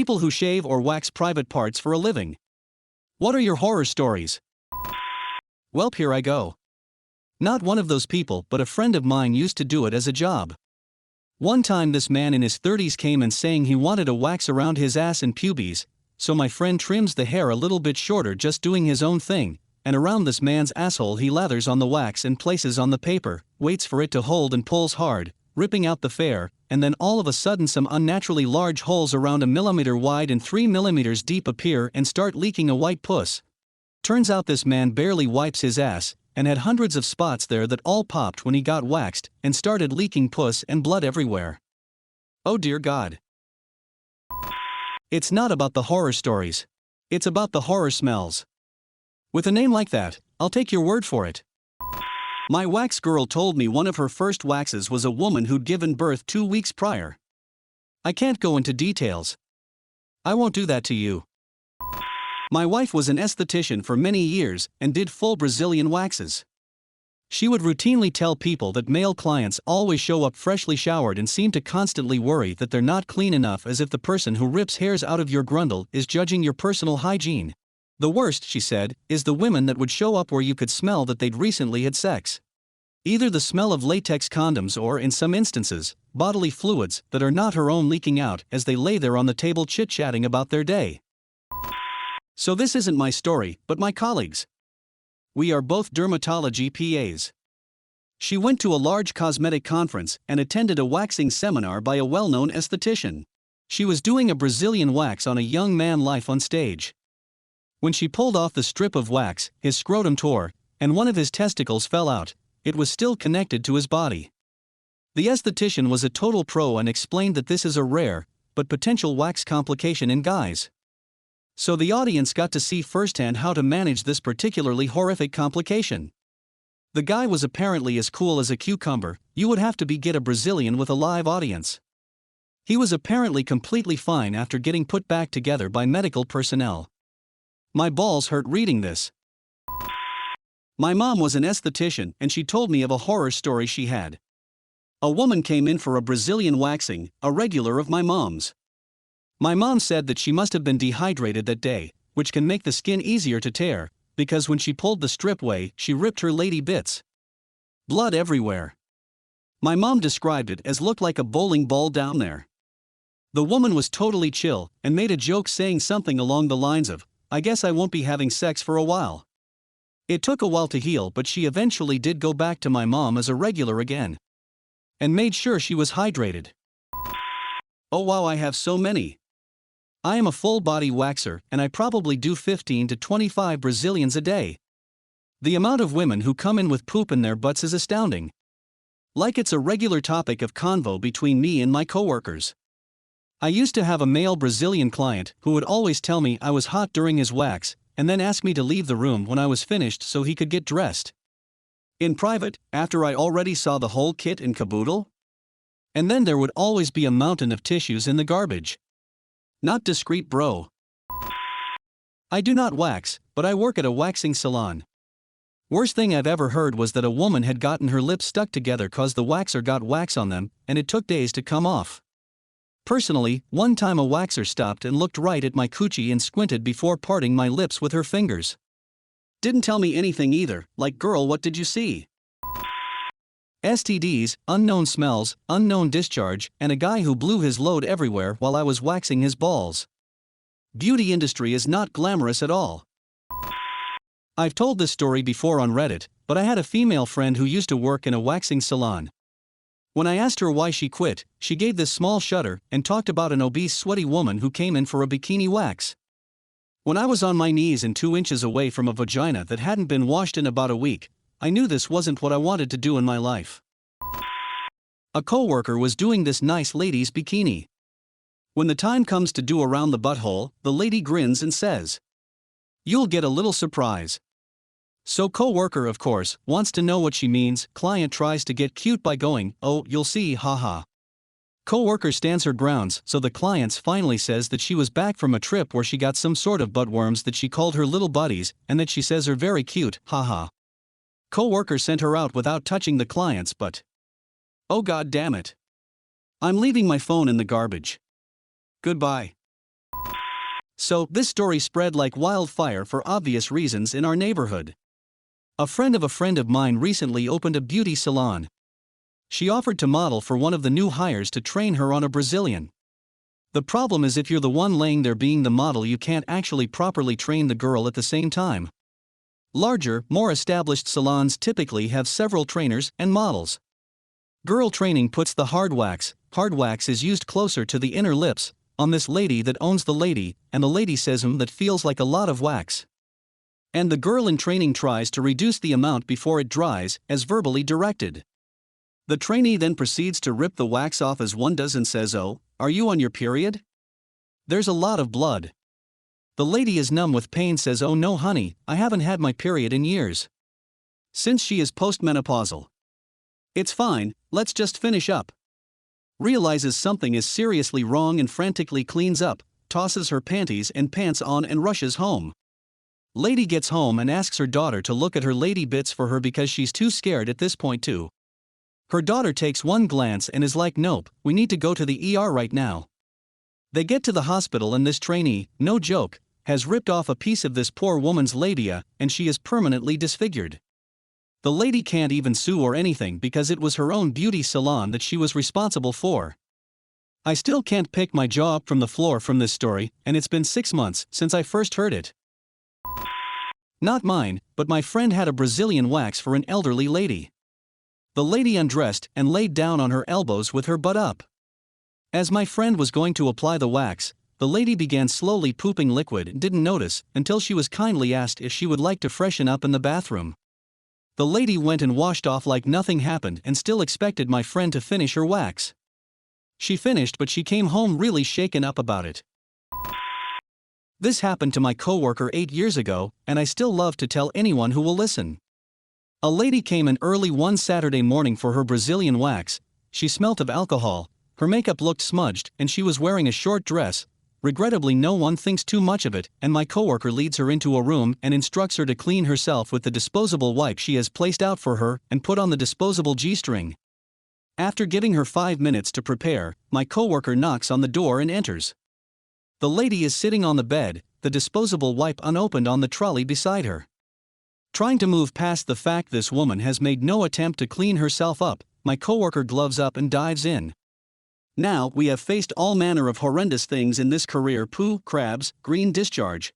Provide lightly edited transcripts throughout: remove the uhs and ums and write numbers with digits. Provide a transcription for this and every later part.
People who shave or wax private parts for a living. What are your horror stories? Welp, here I go. Not one of those people, but a friend of mine used to do it as a job. One time this man in his 30s came and saying he wanted a wax around his ass and pubes, so my friend trims the hair a little bit shorter, just doing his own thing, and around this man's asshole he lathers on the wax and places on the paper, waits for it to hold and pulls hard, ripping out the fair, and then all of a sudden some unnaturally large holes around 1 millimeter wide and 3 millimeters deep appear and start leaking a white pus. Turns out this man barely wipes his ass, and had hundreds of spots there that all popped when he got waxed, and started leaking pus and blood everywhere. Oh dear God. It's not about the horror stories. It's about the horror smells. With a name like that, I'll take your word for it. My wax girl told me one of her first waxes was a woman who'd given birth 2 weeks prior. I can't go into details. I won't do that to you. My wife was an esthetician for many years and did full Brazilian waxes. She would routinely tell people that male clients always show up freshly showered and seem to constantly worry that they're not clean enough, as if the person who rips hairs out of your grundle is judging your personal hygiene. The worst, she said, is the women that would show up where you could smell that they'd recently had sex. Either the smell of latex condoms or, in some instances, bodily fluids that are not her own leaking out as they lay there on the table chit-chatting about their day. So this isn't my story, but my colleague's. We are both dermatology PAs. She went to a large cosmetic conference and attended a waxing seminar by a well-known esthetician. She was doing a Brazilian wax on a young man live on stage. When she pulled off the strip of wax, his scrotum tore, and one of his testicles fell out. It was still connected to his body. The esthetician was a total pro and explained that this is a rare, but potential wax complication in guys. So the audience got to see firsthand how to manage this particularly horrific complication. The guy was apparently as cool as a cucumber. You would have to get a Brazilian with a live audience. He was apparently completely fine after getting put back together by medical personnel. My balls hurt reading this. My mom was an esthetician and she told me of a horror story she had. A woman came in for a Brazilian waxing, a regular of my mom's. My mom said that she must have been dehydrated that day, which can make the skin easier to tear, because when she pulled the strip away, she ripped her lady bits. Blood everywhere. My mom described it as looked like a bowling ball down there. The woman was totally chill and made a joke saying something along the lines of, "I guess I won't be having sex for a while." It took a while to heal, but she eventually did go back to my mom as a regular again. And made sure she was hydrated. Oh wow, I have so many. I am a full-body waxer and I probably do 15 to 25 Brazilians a day. The amount of women who come in with poop in their butts is astounding. Like it's a regular topic of convo between me and my coworkers. I used to have a male Brazilian client who would always tell me I was hot during his wax, and then ask me to leave the room when I was finished so he could get dressed. In private, after I already saw the whole kit and caboodle. And then there would always be a mountain of tissues in the garbage. Not discreet, bro. I do not wax, but I work at a waxing salon. Worst thing I've ever heard was that a woman had gotten her lips stuck together cause the waxer got wax on them, and it took days to come off. Personally, one time a waxer stopped and looked right at my coochie and squinted before parting my lips with her fingers. Didn't tell me anything either, like, "Girl, what did you see?" STDs, unknown smells, unknown discharge, and a guy who blew his load everywhere while I was waxing his balls. Beauty industry is not glamorous at all. I've told this story before on Reddit, but I had a female friend who used to work in a waxing salon. When I asked her why she quit, she gave this small shudder and talked about an obese, sweaty woman who came in for a bikini wax. When I was on my knees and 2 inches away from a vagina that hadn't been washed in about a week, I knew this wasn't what I wanted to do in my life. A coworker was doing this nice lady's bikini. When the time comes to do around the butthole, the lady grins and says, "You'll get a little surprise." So coworker, of course, wants to know what she means. Client tries to get cute by going, "Oh, you'll see, haha." Coworker stands her grounds, so the client finally says that she was back from a trip where she got some sort of buttworms that she called her little buddies, and that she says are very cute, haha. Coworker sent her out without touching the clients, but oh god damn it. I'm leaving my phone in the garbage. Goodbye. So, this story spread like wildfire for obvious reasons in our neighborhood. A friend of mine recently opened a beauty salon. She offered to model for one of the new hires to train her on a Brazilian. The problem is if you're the one laying there being the model, you can't actually properly train the girl at the same time. Larger, more established salons typically have several trainers and models. Girl training puts the hard wax is used closer to the inner lips, on this lady that owns the lady, and the lady says that feels like a lot of wax. And the girl in training tries to reduce the amount before it dries, as verbally directed. The trainee then proceeds to rip the wax off as one does and says, "Oh, are you on your period? There's a lot of blood." The lady is numb with pain, says, "Oh no honey, I haven't had my period in years. Since she is postmenopausal. It's fine, let's just finish up." Realizes something is seriously wrong and frantically cleans up, tosses her panties and pants on and rushes home. Lady gets home and asks her daughter to look at her lady bits for her because she's too scared at this point too. Her daughter takes one glance and is like, "Nope, we need to go to the ER right now." They get to the hospital and this trainee, no joke, has ripped off a piece of this poor woman's labia and she is permanently disfigured. The lady can't even sue or anything because it was her own beauty salon that she was responsible for. I still can't pick my jaw up from the floor from this story, and it's been 6 months since I first heard it. Not mine, but my friend had a Brazilian wax for an elderly lady. The lady undressed and laid down on her elbows with her butt up. As my friend was going to apply the wax, the lady began slowly pooping liquid and didn't notice until she was kindly asked if she would like to freshen up in the bathroom. The lady went and washed off like nothing happened and still expected my friend to finish her wax. She finished, but she came home really shaken up about it. This happened to my coworker 8 years ago, and I still love to tell anyone who will listen. A lady came in early one Saturday morning for her Brazilian wax. She smelt of alcohol, her makeup looked smudged, and she was wearing a short dress. Regrettably, no one thinks too much of it, and my coworker leads her into a room and instructs her to clean herself with the disposable wipe she has placed out for her and put on the disposable G-string. After giving her 5 minutes to prepare, my coworker knocks on the door and enters. The lady is sitting on the bed, the disposable wipe unopened on the trolley beside her. Trying to move past the fact this woman has made no attempt to clean herself up, my coworker gloves up and dives in. Now, we have faced all manner of horrendous things in this career: poo, crabs, green discharge.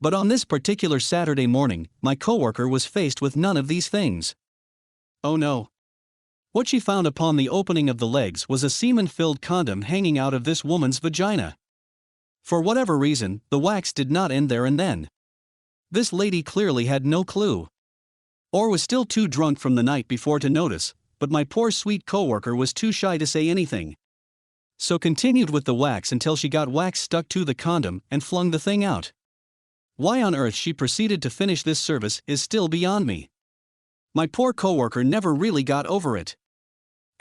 But on this particular Saturday morning, my coworker was faced with none of these things. Oh no. What she found upon the opening of the legs was a semen-filled condom hanging out of this woman's vagina. For whatever reason, the wax did not end there and then. This lady clearly had no clue. Or was still too drunk from the night before to notice, but my poor sweet coworker was too shy to say anything. So continued with the wax until she got wax stuck to the condom and flung the thing out. Why on earth she proceeded to finish this service is still beyond me. My poor coworker never really got over it.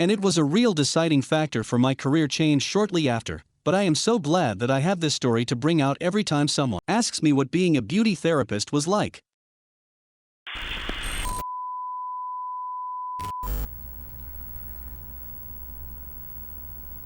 And it was a real deciding factor for my career change shortly after, but I am so glad that I have this story to bring out every time someone asks me what being a beauty therapist was like.